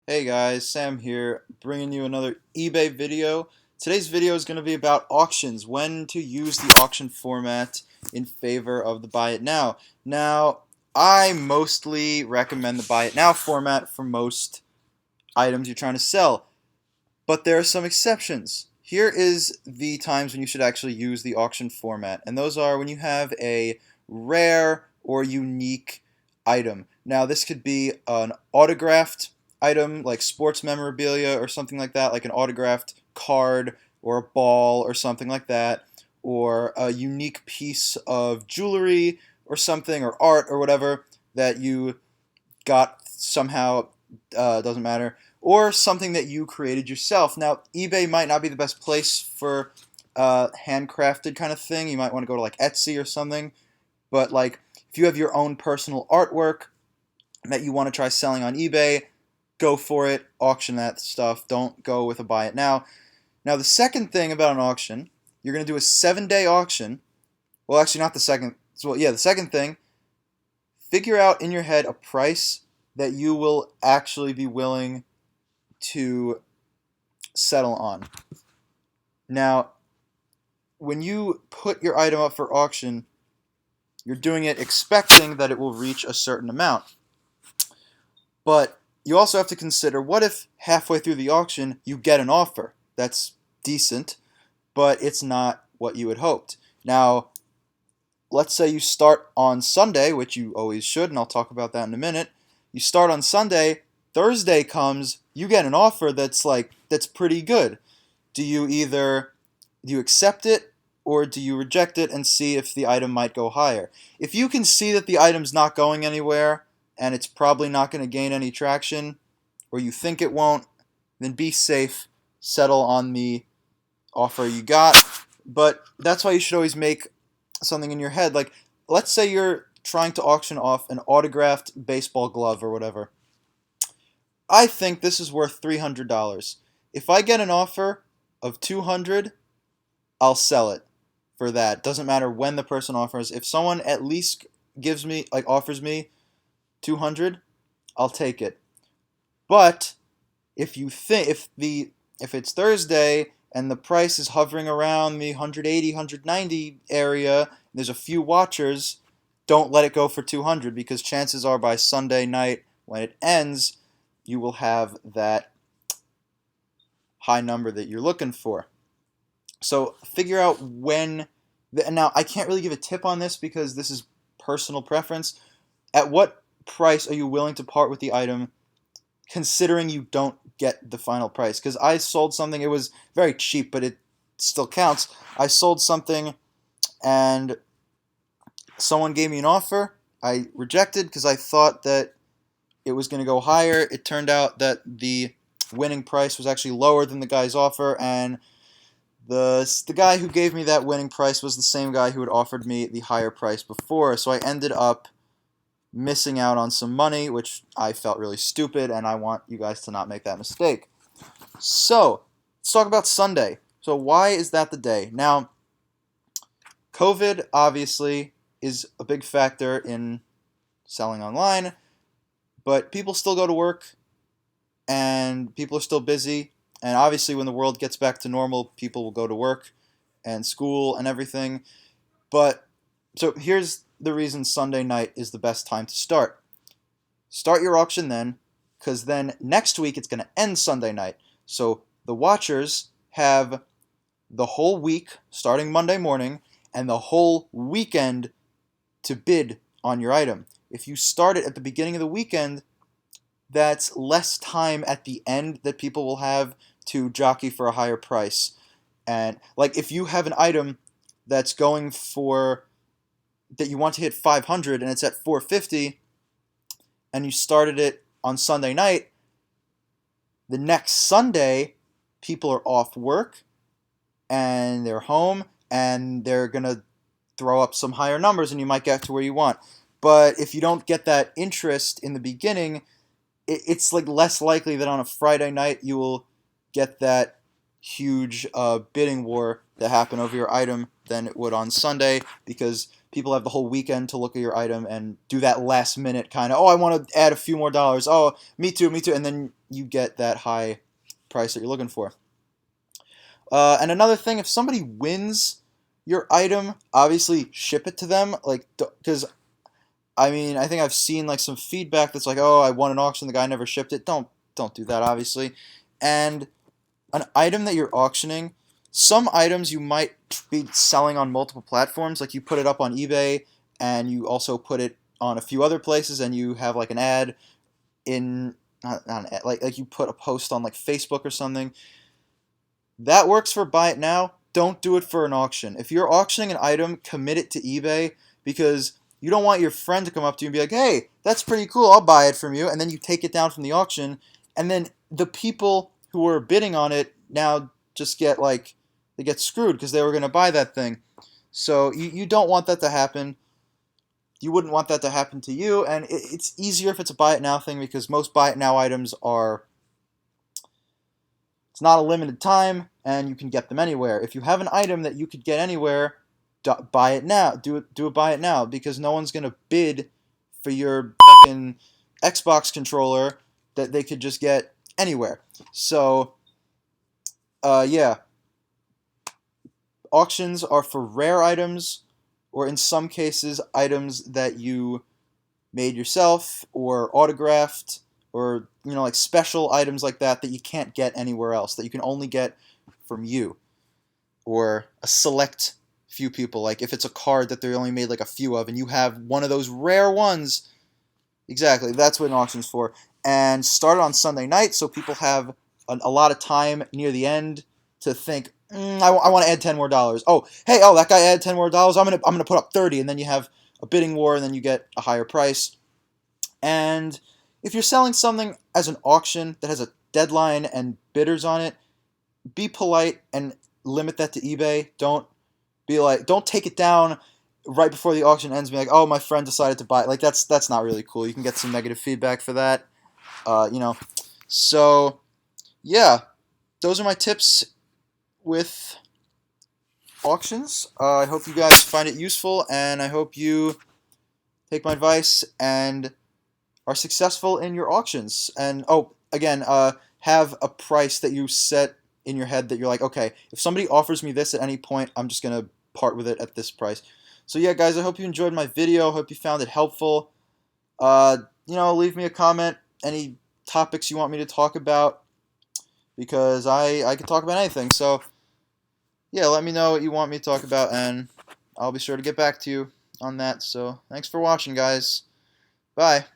Hey guys, Sam here, bringing you another eBay video. Today's video is going to be about auctions, when to use the auction format in favor of the buy it now. Now, I mostly recommend the buy it now format for most items you're trying to sell, but there are some exceptions. Here is the times when you should actually use the auction format, and those are when you have a rare or unique item. Now, this could be an autographed item like sports memorabilia or something like that, like an autographed card or a ball or something like that, or a unique piece of jewelry or something, or art or whatever that you got somehow, doesn't matter, or something that you created yourself. Now, eBay might not be the best place for handcrafted kind of thing. You might want to go to like Etsy or something, but like if you have your own personal artwork that you want to try selling on eBay, go for it, auction that stuff. Don't go with a buy it now. Now, the second thing about an auction, you're going to do a 7-day auction. Well, actually, not the second. Well, yeah, the second thing, figure out in your head a price that you will actually be willing to settle on. Now, when you put your item up for auction, you're doing it expecting that it will reach a certain amount. But you also have to consider, what if halfway through the auction you get an offer that's decent, but it's not what you had hoped. Now, let's say you start on Sunday, which you always should, and I'll talk about that in a minute. You start on Sunday, Thursday comes, you get an offer that's pretty good. Do you accept it, or do you reject it and see if the item might go higher? If you can see that the item's not going anywhere and it's probably not going to gain any traction, or you think it won't, then be safe, settle on the offer you got. But that's why you should always make something in your head. Like, let's say you're trying to auction off an autographed baseball glove or whatever. I think this is worth $300. If I get an offer of 200, I'll sell it for that. Doesn't matter when the person offers. If someone at least offers me 200, I'll take it. But if you think if it's Thursday and the price is hovering around the 180, 190 area, there's a few watchers, don't let it go for 200, because chances are by Sunday night when it ends, you will have that high number that you're looking for. So figure out when. Now, I can't really give a tip on this because this is personal preference. At what price are you willing to part with the item, considering you don't get the final price? Because I sold something, it was very cheap, but it still counts. I sold something and someone gave me an offer. I rejected because I thought that it was going to go higher. It turned out that the winning price was actually lower than the guy's offer, and the guy who gave me that winning price was the same guy who had offered me the higher price before. So I ended up missing out on some money, which I felt really stupid, and I want you guys to not make that mistake. So, let's talk about Sunday. So why is that the day? Now, COVID obviously is a big factor in selling online, but people still go to work, and people are still busy, and obviously when the world gets back to normal, people will go to work and school and everything. But, so here's the reason Sunday night is the best time to start. Start your auction then, because then next week it's going to end Sunday night. So the watchers have the whole week, starting Monday morning, and the whole weekend to bid on your item. If you start it at the beginning of the weekend, that's less time at the end that people will have to jockey for a higher price. And like, if you have an item that's going for, that you want to hit 500 and it's at 450, and you started it on Sunday night, the next Sunday people are off work and they're home and they're going to throw up some higher numbers and you might get to where you want. But if you don't get that interest in the beginning, it's like less likely that on a Friday night you will get that huge bidding war that happened over your item than it would on Sunday, because people have the whole weekend to look at your item and do that last minute kind of, oh, I want to add a few more dollars. Oh, me too, and then you get that high price that you're looking for. And another thing, if somebody wins your item, obviously ship it to them, like, because I mean, I think I've seen like some feedback that's like, oh, I won an auction, the guy never shipped it. Don't do that, obviously. And an item that you're auctioning, some items you might be selling on multiple platforms, like you put it up on eBay and you also put it on a few other places, and you have like an ad in not an ad, like you put a post on like Facebook or something. That works for buy it now. Don't do it for an auction. If you're auctioning an item, commit it to eBay, because you don't want your friend to come up to you and be like, hey, that's pretty cool, I'll buy it from you, and then you take it down from the auction, and then the people who were bidding on it now just get like, they get screwed because they were going to buy that thing. So you don't want that to happen. You wouldn't want that to happen to you, and it's easier if it's a buy it now thing, because most buy it now items are, it's not a limited time and you can get them anywhere. If you have an item that you could get anywhere, buy it now. Do a buy it now, because no one's going to bid for your fucking Xbox controller that they could just get anywhere. So yeah, auctions are for rare items, or in some cases items that you made yourself or autographed, or like special items like that that you can't get anywhere else, that you can only get from you or a select few people. Like if it's a card that they only made like a few of and you have one of those rare ones, exactly, that's what an auction's for. And start on Sunday night, so people have a lot of time near the end to think, I want to add 10 more dollars. Oh, hey, that guy added 10 more dollars. I'm gonna put up 30, and then you have a bidding war, and then you get a higher price. And if you're selling something as an auction that has a deadline and bidders on it, be polite and limit that to eBay. Don't take it down right before the auction ends and be like, oh, my friend decided to buy it. Like that's not really cool. You can get some negative feedback for that. So yeah, those are my tips with auctions. I hope you guys find it useful, and I hope you take my advice and are successful in your auctions. And again, have a price that you set in your head that you're like, okay, if somebody offers me this at any point, I'm just gonna part with it at this price. So yeah, guys, I hope you enjoyed my video. Hope you found it helpful. Leave me a comment, any topics you want me to talk about, because I can talk about anything. So yeah, let me know what you want me to talk about, and I'll be sure to get back to you on that. So thanks for watching, guys. Bye.